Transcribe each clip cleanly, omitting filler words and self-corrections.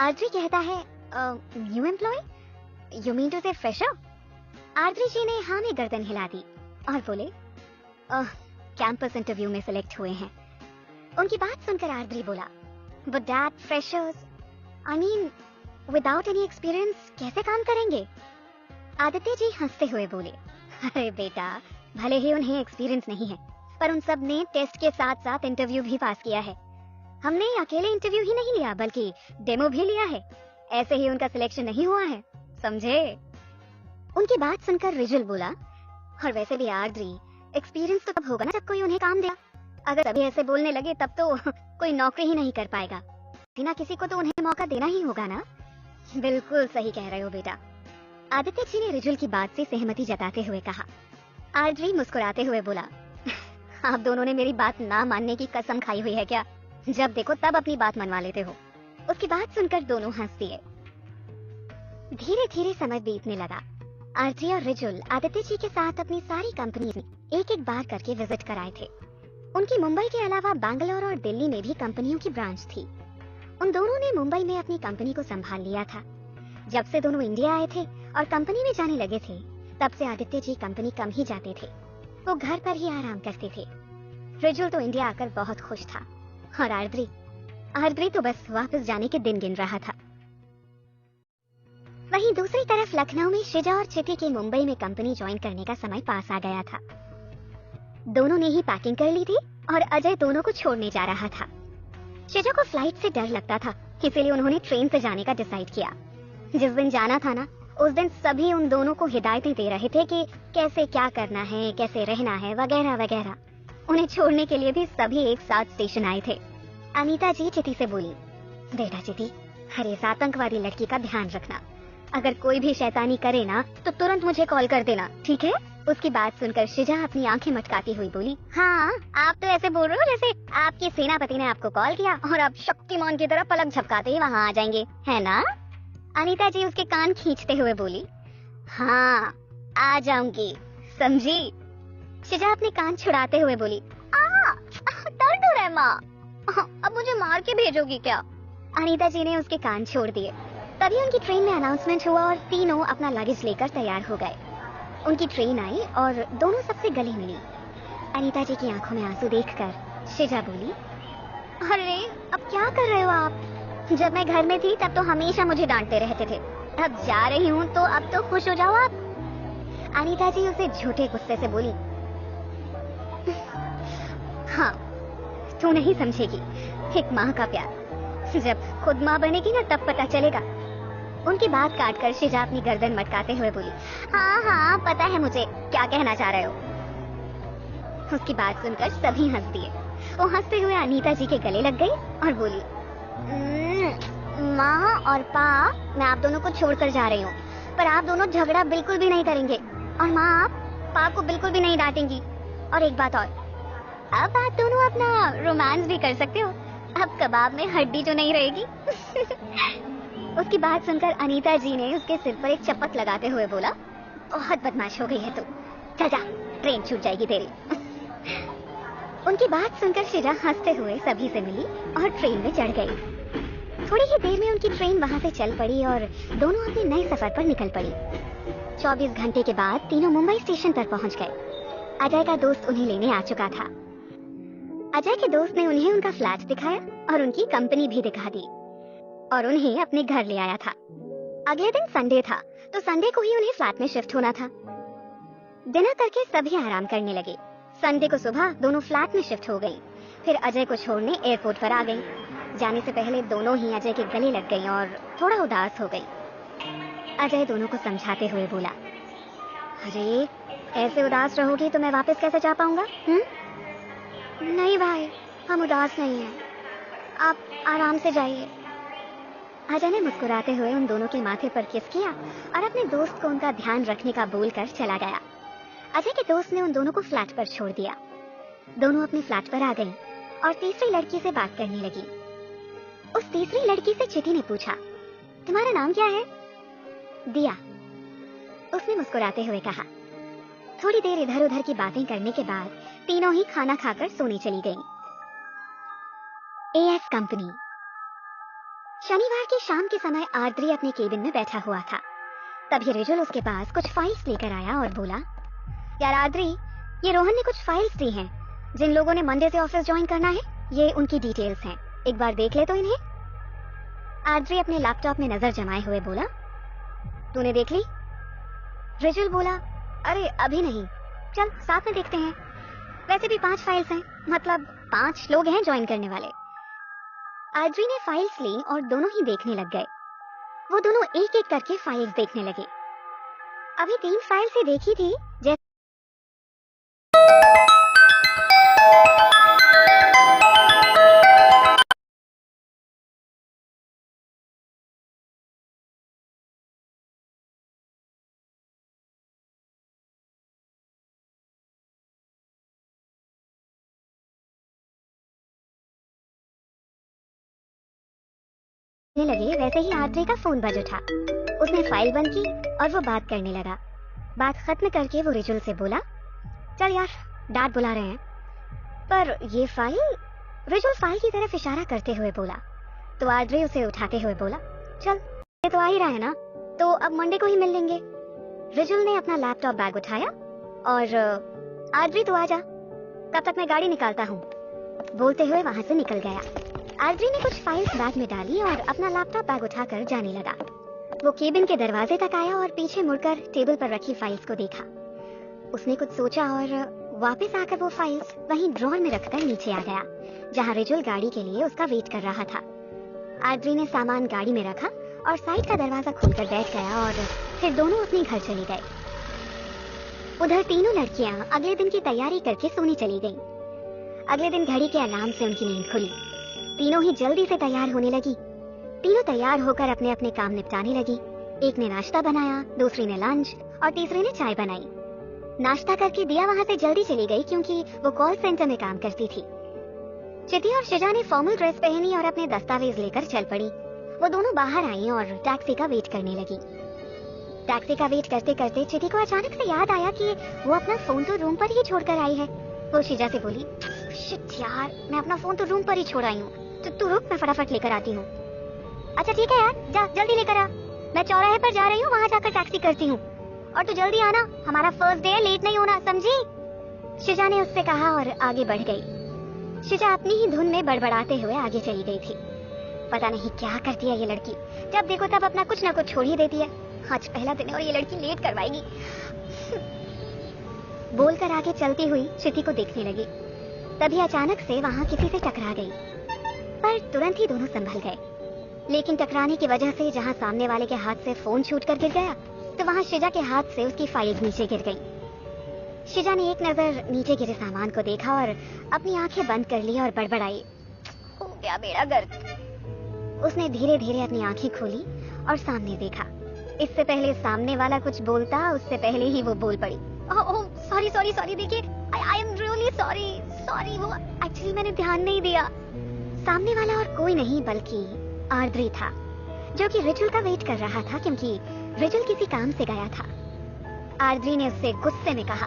RG कहता है, new employ? You mean to say fresher? RG ji ने हाँ में गर्दन हिला दी और बोले, कैंपस इंटरव्यू में सिलेक्ट हुए हैं। उनकी बात सुनकर आरजी बोला, but dad, freshers, I mean without any experience कैसे काम करेंगे? आदित्य जी हंसते हुए बोले, अरे बेटा, भले ही उन्हें एक्सपीरियंस नहीं है, पर उन सब ने टेस्ट के साथ साथ इंटरव्यू भी पास किया है। हमने अकेले इंटरव्यू ही नहीं लिया, बल्कि डेमो भी लिया है। ऐसे ही उनका सिलेक्शन नहीं हुआ है, समझे? उनकी बात सुनकर रिजुल बोला, और वैसे भी आरजी, एक्सपीरियंस तो तब होगा ना जब कोई उन्हें काम दिया। अगर सभी ऐसे बोलने लगे तब तो कोई नौकरी ही नहीं कर पाएगा। बिना किसी को तो उन्हें मौका देना ही होगा ना। बिल्कुल सही कह रहे हो बेटा, आदित्य जी ने रिजुल की बात से सहमति जताते हुए कहा। आरजी मुस्कुराते हुए बोला, आप दोनों ने मेरी बात ना मानने की कसम खाई हुई है क्या? जब देखो तब अपनी बात मनवा लेते हो। उसकी बात सुनकर दोनों हंस दिए। धीरे धीरे समय बीतने लगा। आरजी और रिजुल आदित्य जी के साथ अपनी सारी कंपनी में एक एक बार करके विजिट कराए थे। उनकी मुंबई के अलावा बैंगलोर और दिल्ली में भी कंपनियों की ब्रांच थी। उन दोनों ने मुंबई में अपनी कंपनी को संभाल लिया था। जब से दोनों इंडिया आए थे और कंपनी में जाने लगे थे, तब से आदित्य जी कंपनी कम ही जाते थे। वो घर पर ही आराम करते थे। रिजुल तो इंडिया आकर बहुत खुश था, और आरद्री तो बस वापस जाने के दिन गिन रहा था। वहीं दूसरी तरफ लखनऊ में शिजा और चिति के मुंबई में कंपनी ज्वाइन करने का समय पास आ गया था। दोनों ने ही पैकिंग कर ली थी और अजय दोनों को छोड़ने जा रहा था। शिजा को फ्लाइट से डर लगता था, इसीलिए उन्होंने ट्रेन से जाने का डिसाइड किया। जिस दिन जाना था ना, उस दिन सभी उन दोनों को हिदायतें दे रहे थे कि कैसे क्या करना है, कैसे रहना है, वगैरह वगैरह। उन्हें छोड़ने के लिए भी सभी एक साथ स्टेशन आए थे। अनीता जी चिति से बोली, बेटा चिति, हर इस आतंकवादी लड़की का ध्यान रखना। अगर कोई भी शैतानी करे ना तो तुरंत मुझे कॉल कर देना, ठीक है? उसकी बात सुनकर शिजा अपनी आंखें मटकाती हुई बोली, हाँ, आप तो ऐसे बोल रहे हो जैसे आपके सेनापति ने आपको कॉल किया और आप शक्तिमान की तरह पलक झपकाते ही वहाँ आ जाएंगे, है ना? अनीता जी उसके कान खींचते हुए बोली, हाँ, आ जाऊंगी, समझी? शिजा अपने कान छुड़ाते हुए बोली, दर्द हो रहा है माँ, अब मुझे मार के भेजोगी क्या? अनीता जी ने उसके कान छोड़ दिए। तभी उनकी ट्रेन में अनाउंसमेंट हुआ और तीनों अपना लगेज लेकर तैयार हो गए। उनकी ट्रेन आई और दोनों सबसे गले मिली। अनीता जी की आंखों में आंसू देखकर शिजा बोली, अरे अब क्या कर रहे हो आप? जब मैं घर में थी तब तो हमेशा मुझे डांटते रहते थे, अब जा रही हूँ तो अब तो खुश हो जाओ आप। अनीता जी उसे झूठे गुस्से से बोली, हाँ, तू नहीं समझेगी एक माँ का प्यार, जब खुद माँ बनेगी ना तब पता चलेगा। उनकी बात काटकर शिजा अपनी गर्दन मटकाते हुए बोली, हाँ हाँ, पता है मुझे क्या कहना चाह रहे हो। उसकी बात सुनकर सभी हंस दिए। वो हंसते हुए अनीता जी के गले लग गई और बोली, माँ और पा, मैं आप दोनों को छोड़कर जा रही हूँ, पर आप दोनों झगड़ा बिल्कुल भी नहीं करेंगे, और माँ आप पा को बिल्कुल भी नहीं डांटेंगी। और एक बात और, अब आप दोनों अपना रोमांस भी कर सकते हो, अब कबाब में हड्डी तो नहीं रहेगी। उसकी बात सुनकर अनीता जी ने उसके सिर पर एक चपत लगाते हुए बोला, बहुत बदमाश हो गई है तू, चल जा, ट्रेन छूट जाएगी तेरी। उनकी बात सुनकर शिजा हंसते हुए सभी से मिली और ट्रेन में चढ़ गई। थोड़ी ही देर में उनकी ट्रेन वहां से चल पड़ी और दोनों अपने नए सफर पर निकल पड़ी। 24 घंटे के बाद तीनों मुंबई स्टेशन पर पहुंच गए। अजय का दोस्त उन्हें लेने आ चुका था। अजय के दोस्त ने उन्हें उनका फ्लैट दिखाया और उनकी कंपनी भी दिखा दी और उन्हें अपने घर ले आया था। अगले दिन संडे था, तो संडे को ही उन्हें फ्लैट में शिफ्ट होना था। डिनर करके सभी आराम करने लगे। संडे को सुबह दोनों फ्लैट में शिफ्ट हो गई। फिर अजय को छोड़ने एयरपोर्ट पर आ गई। जाने से पहले दोनों ही अजय के गले लग गई और थोड़ा उदास हो गई। अजय दोनों को समझाते हुए बोला, अरे ऐसे उदास रहोगी तो मैं वापस कैसे जा पाऊंगा? नहीं भाई, हम उदास नहीं हैं, आप आराम से जाइए। अजय ने मुस्कुराते हुए उन दोनों के माथे पर किस किया और अपने दोस्त को उनका ध्यान रखने का बोलकर चला गया। अजय के दोस्त ने उन दोनों को फ्लैट पर छोड़ दिया। दोनों अपने फ्लैट पर आ गईं और तीसरी लड़की से बात करने लगी। उस तीसरी लड़की से चिति ने पूछा, तुम्हारा नाम क्या है? दिया, उसने मुस्कुराते हुए कहा। थोड़ी देर इधर उधर की बातें करने के बाद तीनों ही खाना खाकर सोने चली गईं। As company. शनिवार की शाम के समय आर्द्री अपने केबिन में बैठा हुआ था। तभी रिजुल उसके पास कुछ फाइल्स लेकर आया और बोला, यार आर्द्री, ये रोहन ने कुछ फाइल्स दी हैं। जिन लोगों ने मंडे से ऑफिस ज्वाइन करना है, ये उनकी डिटेल्स हैं। एक बार देख ले तो इन्हें। आर्द्री अपने लैपटॉप में नजर जमाए हुए बोला, तूने देख ली? रिजुल बोला, अरे अभी नहीं, चल साथ में देखते हैं। वैसे भी 5 फाइल्स हैं, मतलब 5 लोग हैं ज्वाइन करने वाले। आर्द्री ने फाइल्स ली और दोनों ही देखने लग गए। वो दोनों एक एक करके फाइल्स देखने लगे। अभी 3 फाइल्स ही देखी थी जैसे लगे, वैसे ही आर्द्री का फोन बज उठा। उसने फाइल बंद की और वो बात करने लगा। बात खत्म करके वो रिजुल से बोला, चल यार, डैड बुला रहे हैं। पर ये फाइल, रिजुल फाइल की तरफ इशारा करते हुए बोला। तो आर्द्री उसे उठाते हुए बोला, चल ये तो आ ही रहा है ना, तो अब मंडे को ही मिल लेंगे। रिजुल ने अपना लैपटॉप बैग उठाया और आर्द्री तू आजा, तब तक मैं गाड़ी निकालता हूँ, बोलते हुए वहां से निकल गया। आर्द्री ने कुछ फाइल्स बैग में डाली और अपना लैपटॉप बैग उठाकर जाने लगा। वो केबिन के दरवाजे तक आया और पीछे मुड़कर टेबल पर रखी फाइल्स को देखा। उसने कुछ सोचा और वापस आकर वो फाइल्स वहीं ड्रॉर में रखकर नीचे आ गया, जहां रिजुल गाड़ी के लिए उसका वेट कर रहा था। आर्द्री ने सामान गाड़ी में रखा और साइड का दरवाजा खोलकर बैठ गया और फिर दोनों अपने घर चले गए। उधर तीनों लड़कियां अगले दिन की तैयारी करके सोने चली गईं। अगले दिन घड़ी के अलार्म से उनकी नींद खुली। तीनों ही जल्दी से तैयार होने लगी। तीनों तैयार होकर अपने अपने काम निपटाने लगी। एक ने नाश्ता बनाया, दूसरी ने लंच और तीसरी ने चाय बनाई। नाश्ता करके दिया वहां से जल्दी चली गई क्योंकि वो कॉल सेंटर में काम करती थी। चिति और शिजा ने फॉर्मल ड्रेस पहनी और अपने दस्तावेज लेकर चल पड़ी। वो दोनों बाहर आई और टैक्सी का वेट करने लगी। टैक्सी का वेट करते करते चिति को अचानक से याद आया कि वो अपना फोन तो रूम पर ही छोड़कर आई है। वो शिजा से बोली, शिट यार, मैं अपना फोन तो रूम पर ही छोड़ आई हूँ, तो तू रुक, मैं फटाफट लेकर आती हूँ। अच्छा ठीक है यार, जा जल्दी लेकर आ, मैं चौराहे पर जा रही हूँ, वहाँ जाकर टैक्सी करती हूँ। और तू जल्दी आना, हमारा फर्स्ट डे है, लेट नहीं होना, समझी? शिजा ने उससे कहा और आगे बढ़ गई। शिजा अपनी ही धुन में बड़बड़ाते हुए आगे चली गई थी। पता नहीं क्या करती है ये लड़की, जब देखो तब अपना कुछ न कुछ छोड़ ही देती है। आज पहला दिन है और ये लड़की लेट करवाएगी। बोलकर आगे चलती हुई चिति को देखने लगी। तभी अचानक से वहाँ किसी से टकरा गई, पर तुरंत ही दोनों संभल गए। लेकिन टकराने की वजह से जहाँ सामने वाले के हाथ से फोन छूट कर गिर गया, तो वहाँ शिजा के हाथ से उसकी फाइल नीचे गिर गई। शिजा ने एक नजर नीचे गिरे सामान को देखा और अपनी आंखें बंद कर ली और बड़बड़ाई, हो गया बेड़ा गर्क। उसने धीरे धीरे अपनी आंखें खोली और सामने देखा। इससे पहले सामने वाला कुछ बोलता, उससे पहले ही वो बोल पड़ी, ओह सॉरी सॉरी सॉरी, देखिए I am really sorry sorry, वो एक्चुअली मैंने ध्यान नहीं दिया। सामने वाला और कोई नहीं बल्कि आर्द्री था, जो कि रिजुल का वेट कर रहा था क्योंकि रिजुल किसी काम से गया था। आर्द्री ने उससे गुस्से में कहा,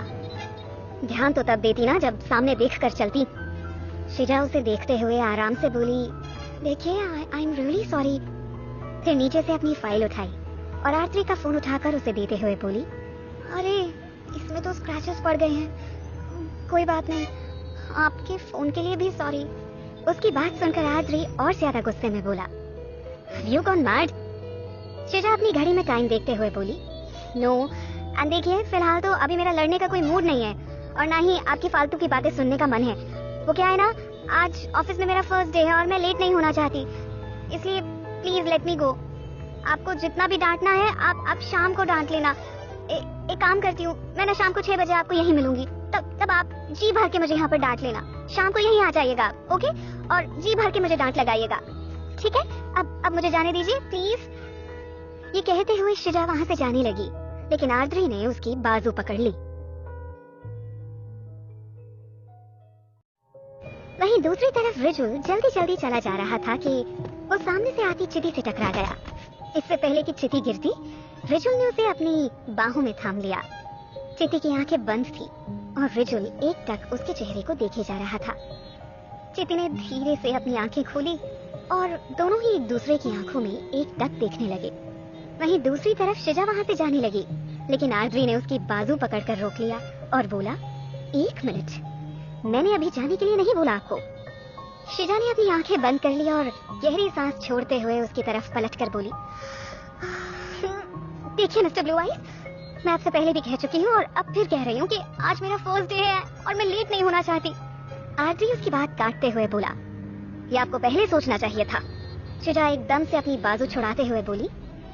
ध्यान तो तब देती ना जब सामने देखकर चलती। शिजा उसे देखते हुए आराम से बोली, देखिए आई एम रियली सॉरी। फिर नीचे से अपनी फाइल उठाई और आर्द्री का फोन उठाकर उसे देते हुए बोली, अरे इसमें तो स्क्रैचेस पड़ गए हैं, कोई बात नहीं, आपके फोन के लिए भी सॉरी। उसकी बात सुनकर आर्द्री और ज्यादा गुस्से में बोला, यू गॉन मैड? शिजा अपनी घड़ी में टाइम देखते हुए बोली, नो, एंड देखिए फिलहाल तो अभी मेरा लड़ने का कोई मूड नहीं है और ना ही आपकी फालतू की बातें सुनने का मन है। वो क्या है ना, आज ऑफिस में मेरा फर्स्ट डे है और मैं लेट नहीं होना चाहती, इसलिए प्लीज लेट मी गो। आपको जितना भी डांटना है आप शाम को डांट लेना। एक काम करती हूँ, मैं ना शाम को 6 बजे आपको यहीं मिलूंगी, तब आप जी भर के मुझे यहाँ पर डांट लेना। शाम को यहीं आ जाइएगा, ओके? और जी भर के मुझे डांट लगाइएगा, ठीक है? अब मुझे जाने दीजिए प्लीज। ये कहते हुए शिजा वहाँ से जाने लगी, लेकिन आर्द्री ने उसकी बाजू पकड़ ली। वहीं दूसरी तरफ रिजुल जल्दी जल्दी चला जा रहा था कि वो सामने से आती चिति से टकरा गया। इससे पहले कि चिति गिरती, रिजुल ने उसे अपनी बाहों में थाम लिया। चिति की आंखें बंद थी और रिजुल एकटक उसके चेहरे को देखे जा रहा था। चिति ने धीरे से अपनी आंखें खोली और दोनों ही एक दूसरे की आंखों में एकटक देखने लगे। वहीं दूसरी तरफ शिजा वहां से जाने लगी, लेकिन आद्री ने उसकी बाजू पकड़कर रोक लिया और बोला, 1 मिनट, मैंने अभी जाने के लिए नहीं बोला आपको। शिजा ने अपनी आंखें बंद कर ली और गहरी सांस छोड़ते हुए उसकी तरफ पलटकर बोली, देखिए मिस्टर ब्लू आइज, मैं आपसे पहले भी कह चुकी हूँ और अब फिर कह रही हूँ कि आज मेरा फर्स्ट डे है और मैं लेट नहीं होना चाहती। आद्री उसकी बात काटते हुए बोला, ये आपको पहले सोचना चाहिए था। शिजा एकदम से अपनी बाजू छुड़ाते हुए बोली,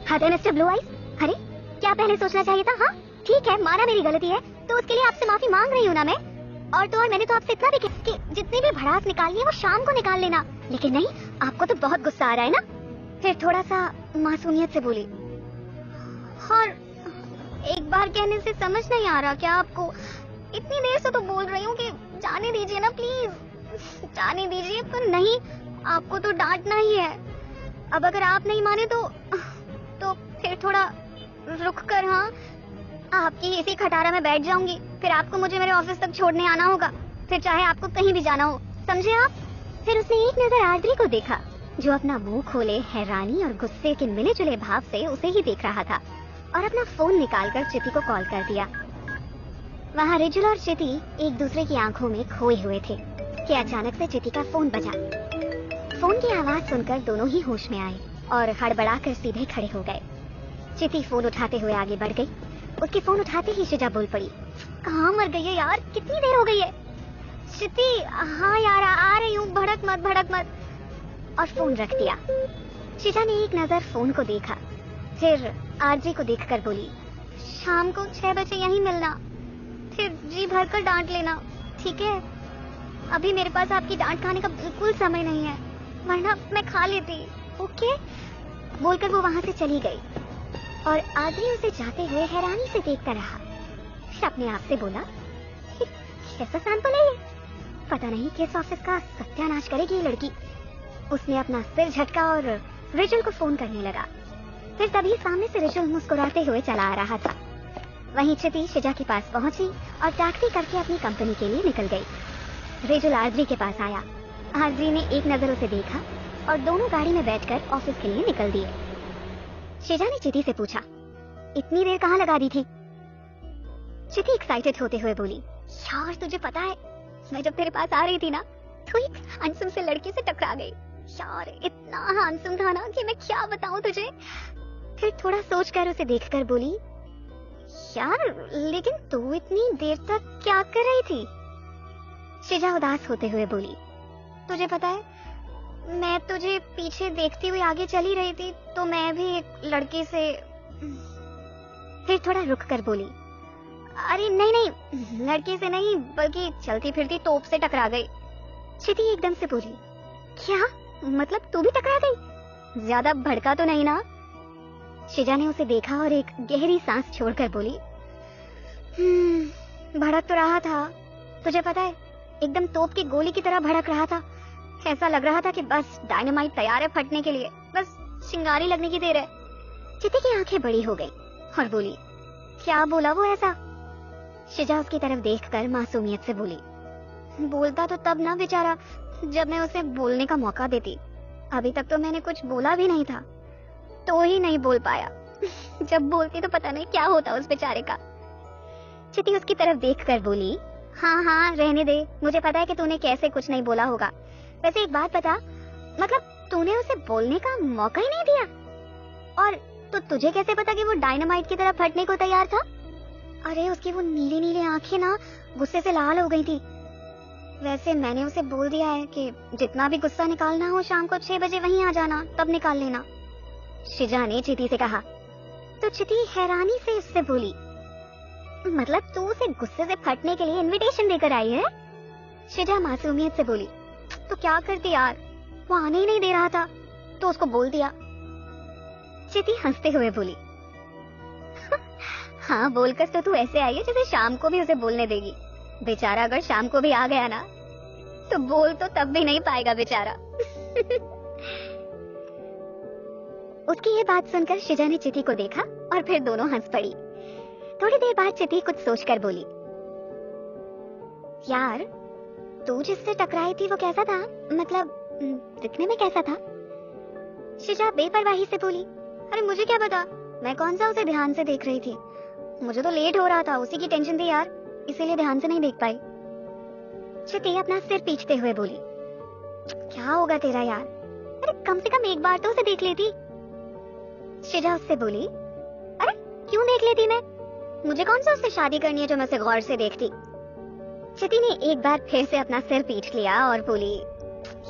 हाँ मिस्टर ब्लू आइज, अरे क्या पहले सोचना चाहिए था? हाँ ठीक है, माना मेरी गलती है तो उसके लिए आपसे माफी मांग रही हूँ ना मैं। और तो और मैंने तो आपसे इतना भी कहा कि जितनी भी भड़ास निकालनी है वो शाम को निकाल लेना, लेकिन नहीं, आपको तो बहुत गुस्सा आ रहा है ना। फिर थोड़ा सा मासूमियत से बोली, और एक बार कहने से समझ नहीं आ रहा क्या आपको? इतनी देर से तो बोल रही हूँ कि जाने दीजिए ना प्लीज, जाने दीजिए, पर नहीं, आपको तो डांटना ही है। अब अगर आप नहीं माने तो फिर थोड़ा रुक कर, हाँ, आपकी इसी खटारा में बैठ जाऊंगी, फिर आपको मुझे मेरे ऑफिस तक छोड़ने आना होगा, फिर चाहे आपको कहीं भी जाना हो, समझे आप? फिर उसने एक नजर आद्री को देखा, जो अपना मुंह खोले हैरानी और गुस्से के मिले जुले भाव से उसे ही देख रहा था, और अपना फोन निकालकर चिति को कॉल कर दिया। वहाँ रिजुल और चिति एक दूसरे की आंखों में खोए हुए थे कि अचानक से चिति का फोन बजा। फोन की आवाज सुनकर दोनों ही होश में आए और हड़बड़ाकर सीधे खड़े हो गए। चिति फोन उठाते हुए आगे बढ़ गई। उसके फोन उठाते ही शिजा बोल पड़ी, कहाँ मर गई है यार, कितनी देर हो गई है? चिति, हाँ यार आ रही हूँ, भड़क मत। और फोन रख दिया। शिजा ने एक नजर फोन को देखा, फिर आरजी को देखकर बोली, शाम को 6 बजे यहीं मिलना, फिर जी भर कर डांट लेना, ठीक है? अभी मेरे पास आपकी डांट खाने का बिल्कुल समय नहीं है, वरना मैं खा लेती, ओके? बोलकर वो वहाँ से चली गई और आदमी उसे जाते हुए हैरानी से देखता रहा। फिर अपने आप से बोला, कैसा सैंपल है ये? पता नहीं किस ऑफिस का सत्यानाश करेगी ये लड़की। उसने अपना सिर झटका और रिजुल को फोन करने लगा। फिर तभी सामने से रिजुल मुस्कुराते हुए चला आ रहा था। वहीं चिति शिजा के पास पहुंची और टैक्सी करके अपनी कंपनी के लिए निकल गई। रिजुल आद्री के पास आया। आद्री ने एक नजर उसे देखा और दोनों गाड़ी में बैठकर ऑफिस के लिए निकल दिए। शिजा ने चिति से पूछा, इतनी देर कहाँ लगा दी थी? चिति एक्साइटेड होते हुए बोली, यार तुझे पता है, मैं जब तेरे पास आ रही थी ना तो एक हैंडसम से लड़के से टकरा गई। यार इतना हैंडसम था ना कि मैं क्या बताऊं तुझे। फिर थोड़ा सोचकर उसे देखकर बोली, यार लेकिन तू इतनी देर तक क्या कर रही थी? शिजा उदास होते हुए बोली, तुझे पता है मैं तुझे पीछे देखती हुई आगे चली रही थी तो मैं भी एक लड़के से। फिर थोड़ा रुक कर बोली, अरे नहीं, लड़के से नहीं बल्कि चलती फिरती तोप से टकरा गई। चिति एकदम से बोली, क्या मतलब तू भी टकरा गई? ज्यादा भड़का तो नहीं ना? शिजा ने उसे देखा और एक गहरी सांस छोड़कर बोली, भड़क तो रहा था, तुझे पता है एकदम तोप की गोली की तरह भड़क रहा था। ऐसा लग रहा था कि बस डायनामाइट तैयार है फटने के लिए, बस चिंगारी लगने की देर है। चिति की आंखें बड़ी हो गई और बोली, क्या बोला वो ऐसा? शिजा उसकी तरफ देखकर मासूमियत से बोली, बोलता तो तब ना बेचारा जब मैं उसे बोलने का मौका देती। अभी तक तो मैंने कुछ बोला भी नहीं था, तो ही नहीं बोल पाया। जब बोलती तो पता नहीं क्या होता उस बेचारे का। चिति उसकी तरफ देखकर बोली, हाँ रहने दे, मुझे पता है कि तूने कैसे कुछ नहीं बोला होगा। वैसे एक बात बता, मतलब तूने उसे बोलने का मौका ही नहीं दिया? और तो तुझे कैसे पता कि वो डायनामाइट की तरह फटने को तैयार था? अरे उसकी वो नीली नीली आंखें ना गुस्से से लाल हो गई थी। वैसे मैंने उसे बोल दिया है कि जितना भी गुस्सा निकालना हो शाम को 6 बजे वहीं आ जाना, तब निकाल लेना। शिजा ने चिति से कहा। तो चिति हैरानी से उससे बोली, मतलब तू उसे गुस्से से फटने के लिए इनविटेशन देकर आई है? शिजा मासूमियत से बोली, तो क्या करती यार, वो आने ही नहीं दे रहा था तो उसको बोल दिया। चिति हंसते हुए बोली, हाँ बोलकर तो तू ऐसे आई है जैसे शाम को भी उसे बोलने देगी। बेचारा अगर शाम को भी आ गया ना तो बोल तो तब भी नहीं पाएगा बेचारा। उसकी ये बात सुनकर शिजा ने चिति को देखा और फिर दोनों हंस पड़ी। थोड़ी देर बाद चिति कुछ सोचकर बोली, यार तू जिससे टकराई थी वो कैसा था, मतलब दिखने में कैसा था? शिजा बेपरवाही से बोली, अरे मुझे क्या पता, मैं कौन सा उसे ध्यान से देख रही थी, मुझे तो लेट हो रहा था, उसी की टेंशन थी यार, इसीलिए ध्यान से नहीं देख पाई। चिति अपना सिर पीटते हुए बोली, क्या होगा तेरा यार, अरे कम से कम एक बार तो उसे देख लेती। शिजा उससे बोली, अरे क्यों देख लेती मैं, मुझे कौन सा उससे शादी करनी है जो मैं उसे गौर से देखती। चिति ने एक बार फिर से अपना सिर पीट लिया और बोली,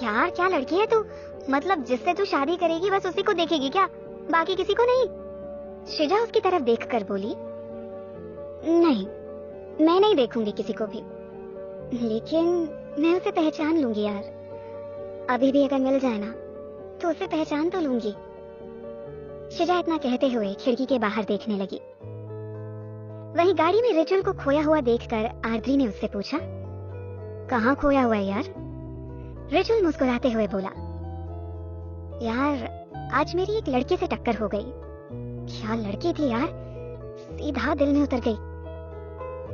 यार क्या लड़की है तू, मतलब जिससे तू शादी करेगी बस उसी को देखेगी क्या, बाकी किसी को नहीं। शिजा उसकी तरफ देखकर बोली, नहीं मैं नहीं देखूंगी किसी को भी, लेकिन मैं उसे पहचान लूंगी यार, अभी भी अगर मिल जाए ना तो उसे पहचान तो लूंगी। शिजा इतना कहते हुए खिड़की के बाहर देखने लगी। वहीं गाड़ी में रिचुअल को खोया हुआ देखकर आर्द्री ने उससे पूछा, कहाँ खोया हुआ है यार। रिचुअल मुस्कुराते हुए बोला, यार आज मेरी एक लड़के से टक्कर हो गई। क्या लड़की थी यार, सीधा दिल में उतर गई।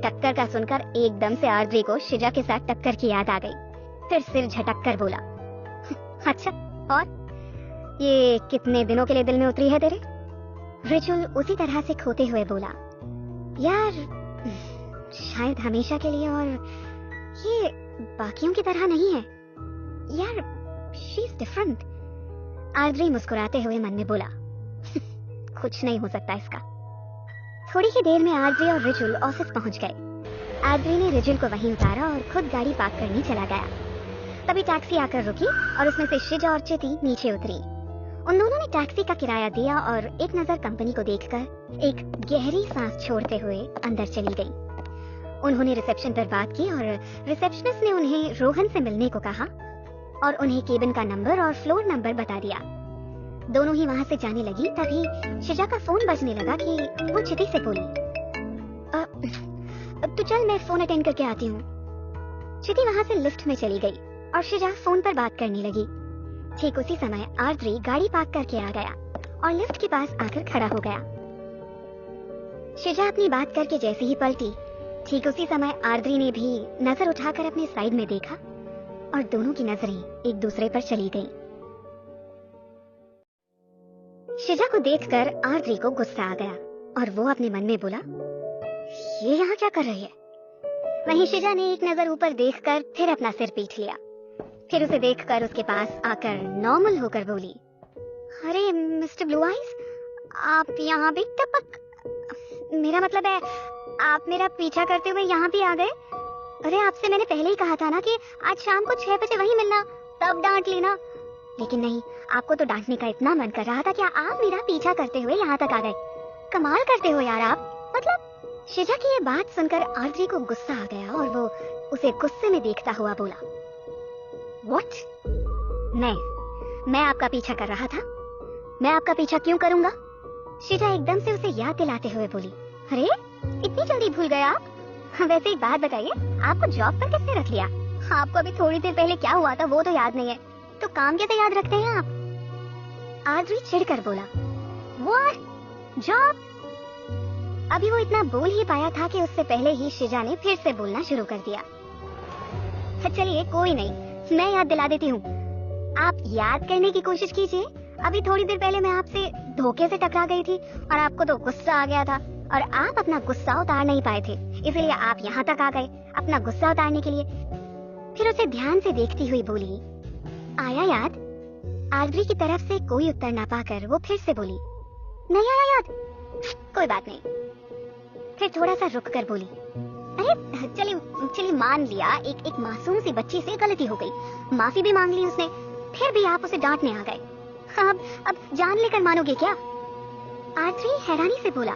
टक्कर का सुनकर एकदम से आर्द्री को शिजा के साथ टक्कर की याद आ गई। फिर सिर झटक कर बोला, अच्छा और ये कितने दिनों के लिए दिल में उतरी है तेरे। रिचुअल उसी तरह से खोते हुए बोला, यार शायद हमेशा के लिए, और ये बाकियों की तरह नहीं है यार, शी इज डिफरेंट। आर्द्री मुस्कुराते हुए मन में बोला, कुछ नहीं हो सकता इसका। थोड़ी ही देर में आर्द्री और रिचुअल ऑफिस पहुंच गए। आर्द्री ने रिचुअल को वहीं उतारा और खुद गाड़ी पार्क करने चला गया। तभी टैक्सी आकर रुकी और उसमें से शिजा और चिति नीचे उतरी। उन दोनों ने टैक्सी का किराया दिया और एक नजर कंपनी को देखकर एक गहरी सांस छोड़ते हुए अंदर चली गई। उन्होंने रिसेप्शन पर बात की और रिसेप्शनिस्ट ने उन्हें रोहन से मिलने को कहा और उन्हें केबिन का नंबर और फ्लोर नंबर बता दिया। दोनों ही वहां से जाने लगी, तभी शिजा का फोन बजने लगा कि वो चिति से बोली, तो चल मैं फोन अटेंड करके आती हूँ। चिति वहां से लिफ्ट में चली गई और शिजा फोन पर बात करने लगी। ठीक उसी समय आर्द्री गाड़ी पार्क करके आ गया और लिफ्ट के पास आकर खड़ा हो गया। शिजा अपनी बात करके जैसे ही पलटी, ठीक उसी समय आर्द्री ने भी नजर उठाकर अपने साइड में देखा और दोनों की नजरें एक दूसरे पर चली गईं। शिजा को देखकर आर्द्री को गुस्सा आ गया और वो अपने मन में बोला, ये यहाँ क्या कर रही है। वहीं शिजा ने एक नजर ऊपर देखकर फिर अपना सिर पीट लिया। फिर उसे देखकर उसके पास आकर नॉर्मल होकर बोली, अरे मिस्टर ब्लू आइज, आप यहाँ भी टपक, मेरा मतलब है आप मेरा पीछा करते हुए यहाँ भी आ गए। अरे आपसे मैंने पहले ही कहा था ना कि आज शाम को 6 बजे वहीं मिलना, तब डांट लेना, लेकिन नहीं, आपको तो डांटने का इतना मन कर रहा था कि आप मेरा पीछा करते हुए यहाँ तक आ गए। कमाल करते हो यार आप, मतलब। शिजा की ये बात सुनकर आर्द्री को गुस्सा आ गया और वो उसे गुस्से में देखता हुआ बोला, व्हाट? मैं आपका पीछा कर रहा था? मैं आपका पीछा क्यों करूंगा? शिजा एकदम से उसे याद दिलाते हुए बोली, अरे इतनी जल्दी भूल गए आप? वैसे एक बात बताइए, आपको जॉब पर किसने रख लिया? आपको अभी थोड़ी देर पहले क्या हुआ था वो तो याद नहीं है, तो काम कैसे याद रखते हैं आप? आर्द्री चिढ़कर बोला, व्हाट? जॉब? अभी वो इतना बोल ही पाया था कि उससे पहले ही शिजा ने फिर से बोलना शुरू कर दिया। चलिए कोई नहीं, मैं याद दिला देती हूँ। आप याद करने की कोशिश कीजिए, अभी थोड़ी देर पहले मैं आपसे धोखे से टकरा गई थी और आपको तो गुस्सा आ गया था और आप अपना गुस्सा उतार नहीं पाए थे, इसलिए आप यहाँ तक आ गए अपना गुस्सा उतारने के लिए। फिर उसे ध्यान से देखती हुई बोली, आया याद? आर्द्री की तरफ से कोई उत्तर ना पाकर वो फिर से बोली, नहीं आया याद। कोई बात नहीं। फिर थोड़ा सा रुक कर बोली, अरे चलिए मान लिया एक मासूम सी बच्ची से गलती हो गई, माफी भी मांग ली उसने, फिर भी आप उसे डांटने आ गए। अब जान लेकर मानोगे क्या? आर्द्री हैरानी से बोला,